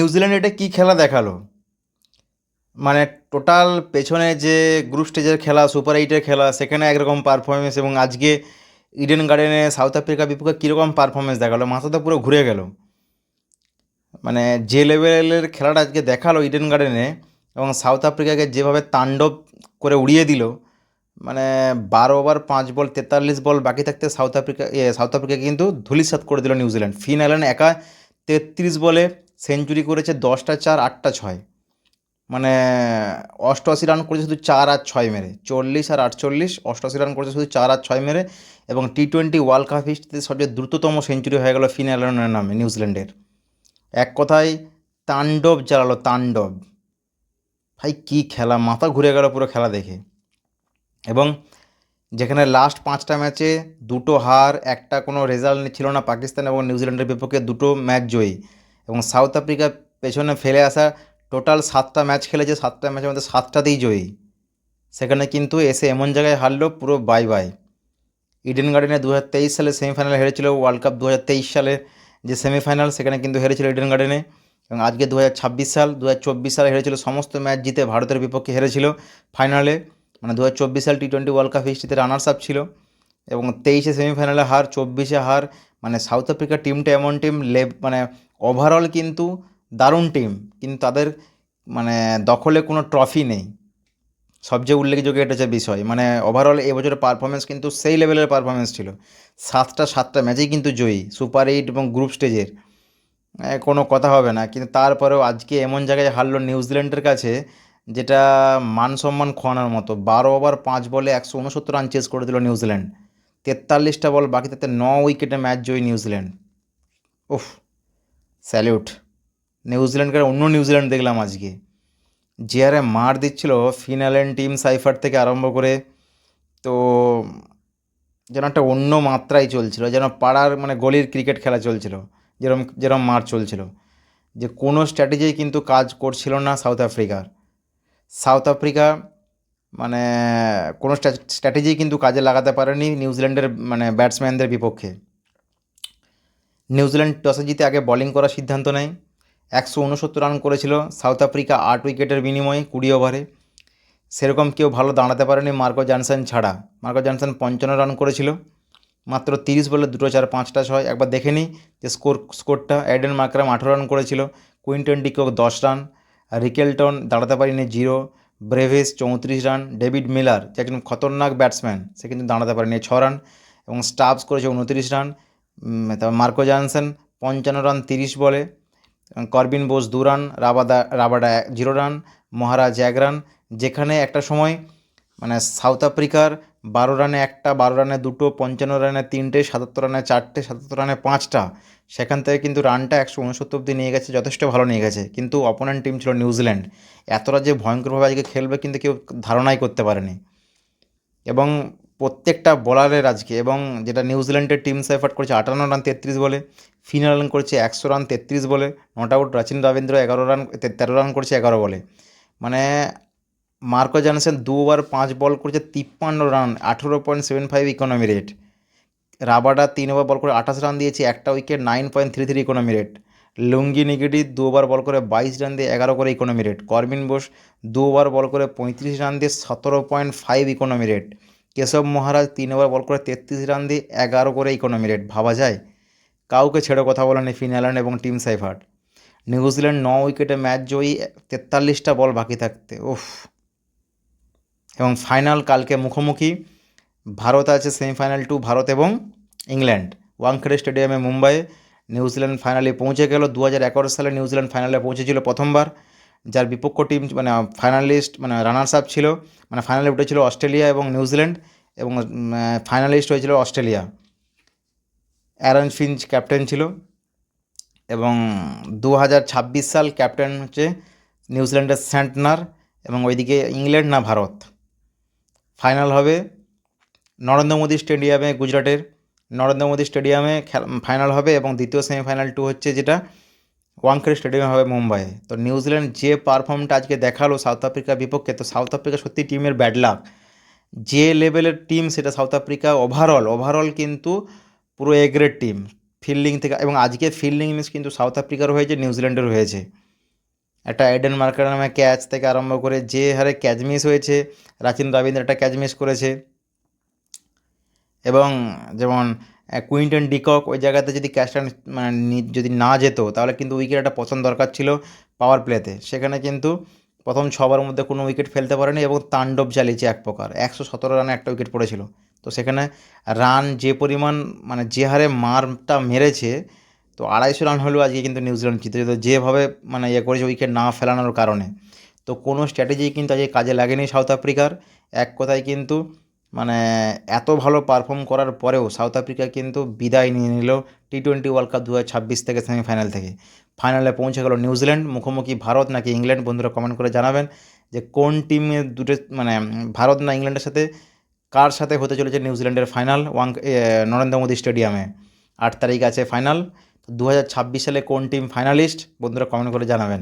New Zealand এটা কী খেলা দেখালো! মানে টোটাল পেছনে যে গ্রুপ স্টেজের খেলা, সুপার এইটের খেলা, সেখানে একরকম পারফরমেন্স, এবং আজকে ইডেন গার্ডেনে সাউথ আফ্রিকার বিপক্ষে কীরকম পারফরমেন্স দেখালো, মাথা তো পুরো ঘুরে গেল। মানে যে লেভেলের খেলাটা আজকে দেখালো ইডেন গার্ডেনে, এবং সাউথ আফ্রিকাকে যেভাবে তাণ্ডব করে উড়িয়ে দিল। মানে 12 ওভার 5 বল 43 বল বাকি থাকতে সাউথ আফ্রিকা কিন্তু ধূলিসাৎ করে দিল নিউজিল্যান্ড। ফিন অ্যালান একা 33 বলে সেঞ্চুরি করেছে, 10টা 4 8টা 6। মানে 88 রান করেছে শুধু 4 আর 6 মেরে, 40 আর 48, 88 রান করেছে শুধু 4 আর 6 মেরে। এবং টি-20 ওয়ার্ল্ড কাপ হিস্ট্রিতে সবচেয়ে দ্রুততম সেঞ্চুরি হয়ে গেল ফিন অ্যালানের নামে নিউজিল্যান্ডের। এক কথায় তাণ্ডব চালালো, তাণ্ডব। ভাই কী খেলা, মাথা ঘুরে গেল পুরো খেলা দেখে। এবং যেখানে লাস্ট 5টা ম্যাচে 2টো হার, একটা কোনো রেজাল্ট ছিল না, পাকিস্তান এবং নিউজিল্যান্ডের বিপক্ষে 2টো ম্যাচ জয়ী, এবং সাউথ আফ্রিকা পেছনে ফেলে আসা টোটাল 7টা ম্যাচ খেলেছে, 7টা ম্যাচের মধ্যে 7টাতেই জয়ী। সেখানে কিন্তু এসে এমন জায়গায় হারলো, পুরো বাই বাই। ইডেন গার্ডেনে 2023 সালে সেমিফাইনাল হেরেছিল, ওয়ার্ল্ড কাপ 2023 সালে যে সেমিফাইনাল, সেখানে কিন্তু হেরেছিল ইডেন গার্ডেনে। এবং আজকে 2026 সাল, 2024 সালে হেরেছিল, সমস্ত ম্যাচ জিতে ভারতের বিপক্ষে হেরেছিল ফাইনালে। মানে 2024 সাল টি-20 ওয়ার্ল্ড কাপ হিস্ট্রিতে রানার্স আপ ছিল। এবং 23-এ সেমিফাইনালে হার, 24-এ হার। মানে সাউথ আফ্রিকার টিমটা এমন টিম, মানে ওভারঅল কিন্তু দারুণ টিম, কিন্তু তাদের মানে দখলে কোনো ট্রফি নেই। সবচেয়ে উল্লেখযোগ্য এটা হচ্ছে বিষয়, মানে ওভারঅল এবছরের পারফরমেন্স কিন্তু সেই লেভেলের পারফরমেন্স ছিল। 7টা ম্যাচেই কিন্তু জয়ী, সুপার এইট এবং গ্রুপ স্টেজের। কোনো কথা হবে না, কিন্তু তারপরেও আজকে এমন জায়গায় হারলো নিউজিল্যান্ডের কাছে, যেটা মান সম্মান খোয়ানোর মতো। 12 ওভার 5 বলে 169 রান চেস করে দিল নিউজিল্যান্ড। 43টা বল বাকি, তাতে 9 উইকেটে ম্যাচ জয়ী নিউজিল্যান্ড। উফ, স্যালিউট। নিউজিল্যান্ডকে অন্য নিউজিল্যান্ড দেখলাম আজকে, যে হারে মার দিচ্ছিল ফিন অ্যালান, টিম সাইফার থেকে আরম্ভ করে। তো যেন একটা অন্য মাত্রায় চলছিল, যেন পাড়ার মানে গলির ক্রিকেট খেলা চলছিল, যেরম যেরম মার চলছিল। যে কোনো স্ট্র্যাটেজি কিন্তু কাজ করছিল না সাউথ আফ্রিকা। মানে কোনো স্ট্র্যাটেজি কিন্তু কাজে লাগাতে পারেনি নিউজিল্যান্ডের মানে ব্যাটসম্যানদের বিপক্ষে। নিউজিল্যান্ড টসে জিতে আগে বোলিং করার সিদ্ধান্ত নেয়। 169 রান করেছিল সাউথ আফ্রিকা 8 উইকেটের বিনিময়ে 20 ওভারে। সেরকম কেউ ভালো দাঁড়াতে পারেনি মার্কো জনসন ছাড়া। মার্কো জনসন 55 রান করেছিল, মাত্র 30 বলে 2 4 5টা 6। একবার দেখে নিই যে স্কোরটা। এডেন মার্করাম 18 রান করেছিল, কুইন্টন ডিকক 10 রান, রিকেলটন দাঁড়াতে পারেনি 0, ব্রেভিস 34 রান, ডেভিড মিলার যে একজন খতরনাক ব্যাটসম্যান, সে কিন্তু দাঁড়াতে পারেনি 6 রান, এবং স্টাবস করেছে 29 রান। তারপর মার্কো জনসন 55 রান 30 বলে, Corbin Bosch 2 run, Rabada 0 run, Maharaj 1 run. যেখানে একটা সময় মানে সাউথ আফ্রিকার 12 রানে একটা, 12 রানে দুটো, 55 রানে তিনটে, 77 রানে চারটে, 77 রানে পাঁচটা, সেখান থেকে কিন্তু রানটা 169 অব্দি নিয়ে গেছে, যথেষ্ট ভালো নিয়ে গেছে। কিন্তু অপোনেন্ট টিম ছিল নিউজিল্যান্ড, এতটা যে ভয়ঙ্করভাবে আজকে খেলবে কিন্তু কেউ ধারণাই করতে পারেনি। এবং প্রত্যেকটা বোলারের আজকে, এবং যেটা নিউজিল্যান্ডের টিম এফার্ট করেছে 58 রান 33 বলে, ফিন-অ্যালান করেছে 100 রান 33 বলে, not out Rachin Rabindra 11 run 13 run করেছে 11 বলে। মানে মার্কো জনসন 2 ওভার 5 বল করেছে 53 run, 18.75 economy rate. Rabada 3 over ball করে 28 রান দিয়েছে, একটা wicket, 9.33 economy rate. Lungi Ngidi 2 over ball করে 22 রান দিয়ে 11 করে economy rate. Corbin Bosch 2 over ball করে 35 রান দিয়ে 17.5 economy rate. Keshav Maharaj 3 over ball করে 33 রান দিয়ে 11 করে ইকোনমি রেট। ভাবা যায়? কাউকে ছেড়ে কথা বলেনি ফিন-অ্যালান এবং টিম সাইফার। নিউজিল্যান্ড 9 উইকেটে ম্যাচ জয়ী 43টা বল বাকি থাকতে। উফ। এবং ফাইনাল কালকে মুখোমুখি, ভারত আছে সেমিফাইনাল 2, ভারত এবং ইংল্যান্ড, ওয়াংখেড়ে স্টেডিয়ামে মুম্বাইয়ে। নিউজিল্যান্ড ফাইনালে পৌঁছে গেল। 2011 সালে নিউজিল্যান্ড ফাইনালে পৌঁছেছিল প্রথমবার। যার বিপক্ষ টিম মানে ফাইনালিস্ট মানে রানার্স আপ ছিল, মানে ফাইনালে উঠেছিল অস্ট্রেলিয়া এবং নিউজিল্যান্ড, এবং ফাইনালিস্ট হয়েছিল অস্ট্রেলিয়া। অ্যারন ফিঞ্চ ক্যাপ্টেন ছিল। এবং 2026 সাল ক্যাপ্টেন হচ্ছে নিউজিল্যান্ডের স্যান্টনার, এবং ওইদিকে ইংল্যান্ড না ভারত। ফাইনাল হবে নরেন্দ্র মোদী স্টেডিয়ামে, গুজরাটের নরেন্দ্র মোদী স্টেডিয়ামে ফাইনাল হবে। এবং দ্বিতীয় সেমিফাইনাল 2 হচ্ছে যেটা ওয়াংখেড়ে স্টেডিয়ামে হবে মুম্বাইয়ে। তো নিউজিল্যান্ড যে পারফর্মটা আজকে দেখালো সাউথ আফ্রিকার বিপক্ষে, তো সাউথ আফ্রিকা সত্যি টিমের ব্যাড লাক। যে লেভেলের টিম সেটা সাউথ আফ্রিকা, ওভারঅল কিন্তু পুরো এ গ্রেড টিম, ফিল্ডিং থেকে। এবং আজকে ফিল্ডিং মিস কিন্তু সাউথ আফ্রিকার হয়েছে, নিউজিল্যান্ডের হয়েছে। একটা এডেন মার্কার নামে ক্যাচ থেকে আরম্ভ করে যে হারে ক্যাচ মিস হয়েছে, রাচিন রবীন্দ্র একটা ক্যাচ মিস করেছে, এবং যেমন কুইন্টন ডিকক ওই জায়গাতে যদি ক্যাচটা মানে যদি না যেত তাহলে কিন্তু উইকেট একটা পছন্দ দরকার ছিল পাওয়ার প্লেতে, সেখানে কিন্তু প্রথম 6 ওভারের মধ্যে কোনো উইকেট ফেলতে পারেনি এবং তাণ্ডব চালিয়েছে এক প্রকার, 117 রানে একটা উইকেট পড়েছিল। তো সেখানে রান যে পরিমাণ মানে যে হারে মারটা মেরেছে, তো 250 রান হলেও আজকে কিন্তু নিউজিল্যান্ড জিতে যেত, যেভাবে মানে করেছে উইকেট না ফেলানোর কারণে। তো কোনো স্ট্র্যাটেজি কিন্তু আজকে কাজে লাগেনি সাউথ আফ্রিকার। এক কথায় কিন্তু মানে এত ভালো পারফর্ম করার পরেও সাউথ আফ্রিকা কিন্তু বিদায় নিয়ে নিল টি-20 ওয়ার্ল্ড কাপ 2026 থেকে, সেমিফাইনাল থেকে। ফাইনালে পৌঁছে গেল নিউজিল্যান্ড, মুখোমুখি ভারত নাকি ইংল্যান্ড। বন্ধুরা কমেন্ট করে জানাবেন যে কোন টিমের দুটো মানে ভারত না ইংল্যান্ডের সাথে কার সাথে হতে চলেছে নিউজিল্যান্ডের ফাইনাল নরেন্দ্র মোদী স্টেডিয়ামে। 8 তারিখ আছে ফাইনাল। 2026 সালে কোন টিম ফাইনালিস্ট, বন্ধুরা কমেন্ট করে জানাবেন।